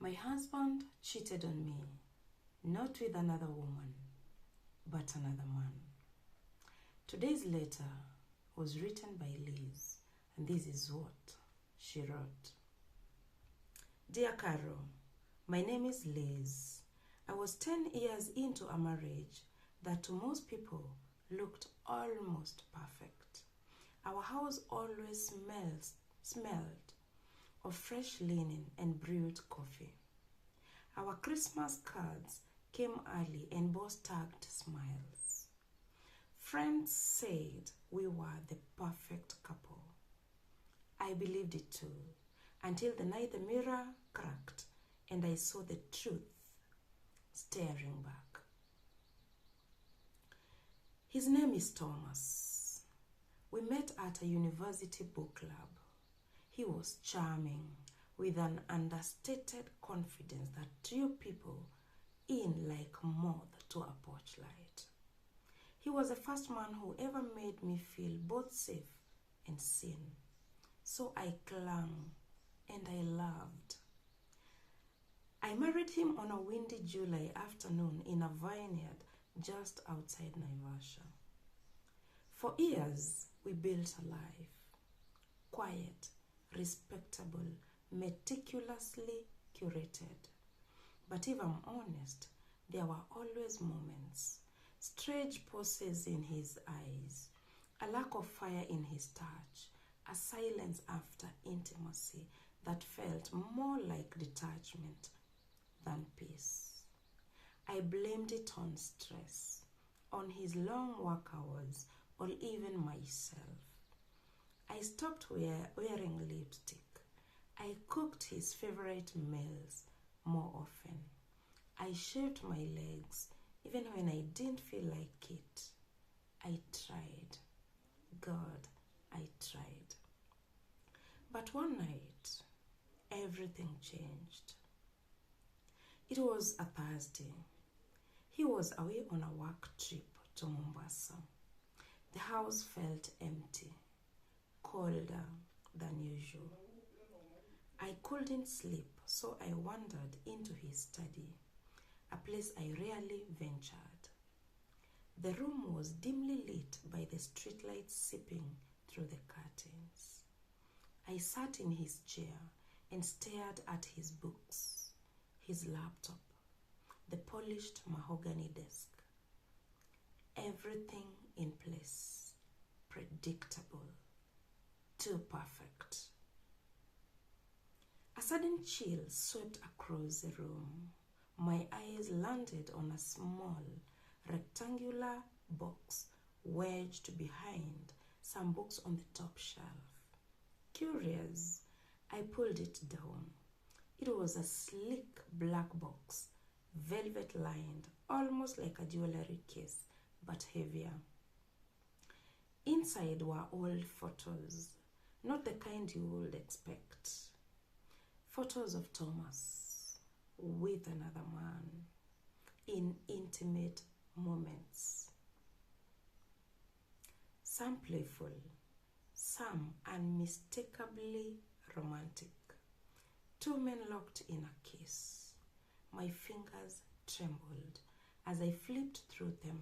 My husband cheated on me, not with another woman, but another man. Today's letter was written by Liz, and this is what she wrote. Dear Caro, my name is Liz. I was 10 years into a marriage that to most people looked almost perfect. Our house always smelled of fresh linen and brewed coffee. Our Christmas cards came early and both tagged smiles. Friends said we were the perfect couple. I believed it too, until the night the mirror cracked and I saw the truth staring back. His name is Thomas. We met at a university book club. He was charming, with an understated confidence that drew people in like moth to a porchlight. He was the first man who ever made me feel both safe and seen. So I clung and I loved. I married him on a windy July afternoon in a vineyard just outside Naivasha. For years, we built a life. Quiet, respectable, meticulously curated. But if I'm honest, there were always moments, strange poses in his eyes, a lack of fire in his touch, a silence after intimacy that felt more like detachment than peace. I blamed it on stress, on his long work hours, or even myself. I stopped wearing lipstick. I cooked his favorite meals more often. I shaved my legs even when I didn't feel like it. I tried. God, I tried. But one night, everything changed. It was a Thursday. He was away on a work trip to Mombasa. The house felt empty, colder than usual. I couldn't sleep, so I wandered into his study, a place I rarely ventured. The room was dimly lit by the streetlights seeping through the curtains. I sat in his chair and stared at his books, his laptop, the polished mahogany desk. Everything in place, predictable, too perfect. A sudden chill swept across the room. My eyes landed on a small, rectangular box wedged behind some books on the top shelf. Curious, I pulled it down. It was a sleek black box, velvet lined, almost like a jewelry case, but heavier. Inside were old photos, not the kind you would expect. Photos of Thomas with another man in intimate moments. Some playful, some unmistakably romantic. Two men locked in a kiss. My fingers trembled as I flipped through them.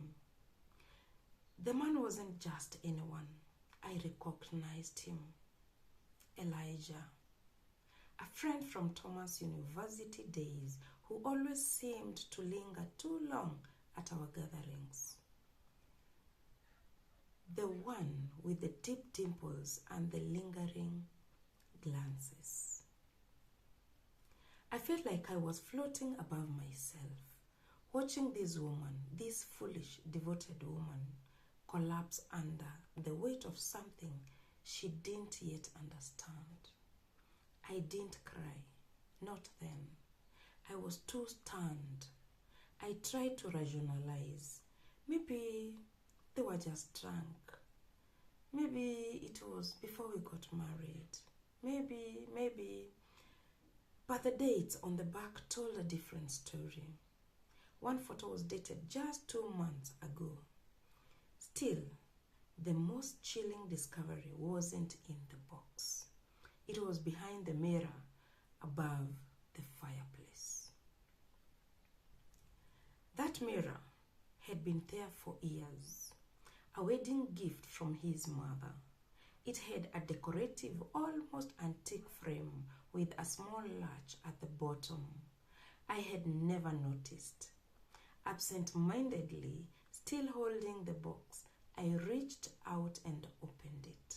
The man wasn't just anyone. I recognized him. Elijah, a friend from Thomas' university days who always seemed to linger too long at our gatherings. The one with the deep dimples and the lingering glances. I felt like I was floating above myself, watching this woman, this foolish, devoted woman, collapse under the weight of something she didn't yet understand. I didn't cry, not then. I was too stunned. I tried to rationalize. Maybe they were just drunk. Maybe it was before we got married. Maybe. But the dates on the back told a different story. One photo was dated just 2 months ago. Still, the most chilling discovery wasn't in the box. It was behind the mirror above the fireplace. That mirror had been there for years, a wedding gift from his mother. It had a decorative, almost antique frame with a small latch at the bottom. I had never noticed. Absent-mindedly, still holding the box, I reached out and opened it.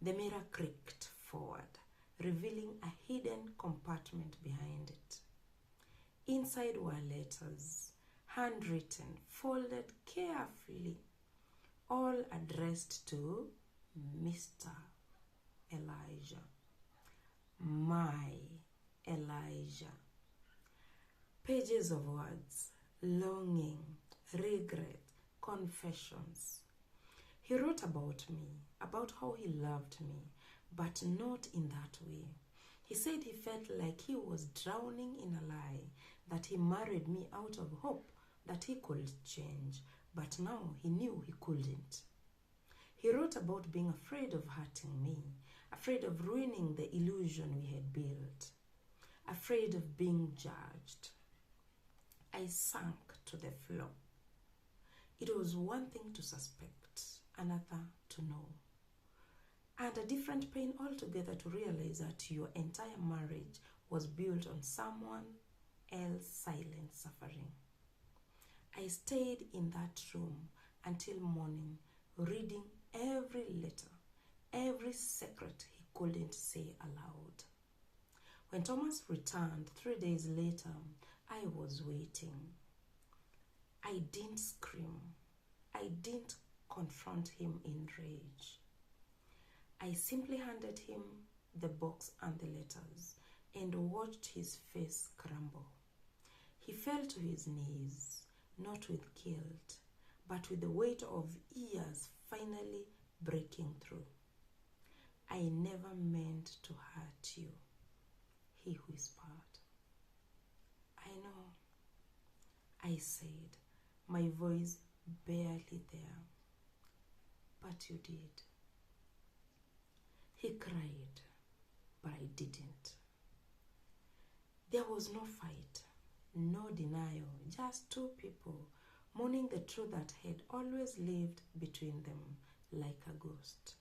The mirror creaked forward, revealing a hidden compartment behind it. Inside were letters, handwritten, folded carefully, all addressed to Mr. Elijah. My Elijah. Pages of words, longing, regret, confessions. He wrote about me, about how he loved me, but not in that way. He said he felt like he was drowning in a lie, that he married me out of hope that he could change, but now he knew he couldn't. He wrote about being afraid of hurting me, afraid of ruining the illusion we had built, afraid of being judged. I sank to the floor. It was one thing to suspect, another to know, and a different pain altogether to realize that your entire marriage was built on someone else's silent suffering. I stayed in that room until morning, reading every letter, every secret he couldn't say aloud. When Thomas returned 3 days later, I was waiting. I didn't scream. I didn't confront him in rage. I simply handed him the box and the letters and watched his face crumble. He fell to his knees, not with guilt, but with the weight of years finally breaking through. I never meant to hurt you, he whispered. I know, I said, my voice barely there. But you did. He cried, but I didn't. There was no fight, no denial, just two people mourning the truth that had always lived between them like a ghost.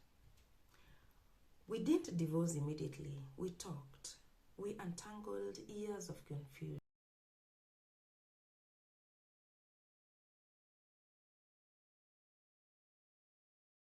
We didn't divorce immediately. We talked. We untangled years of confusion.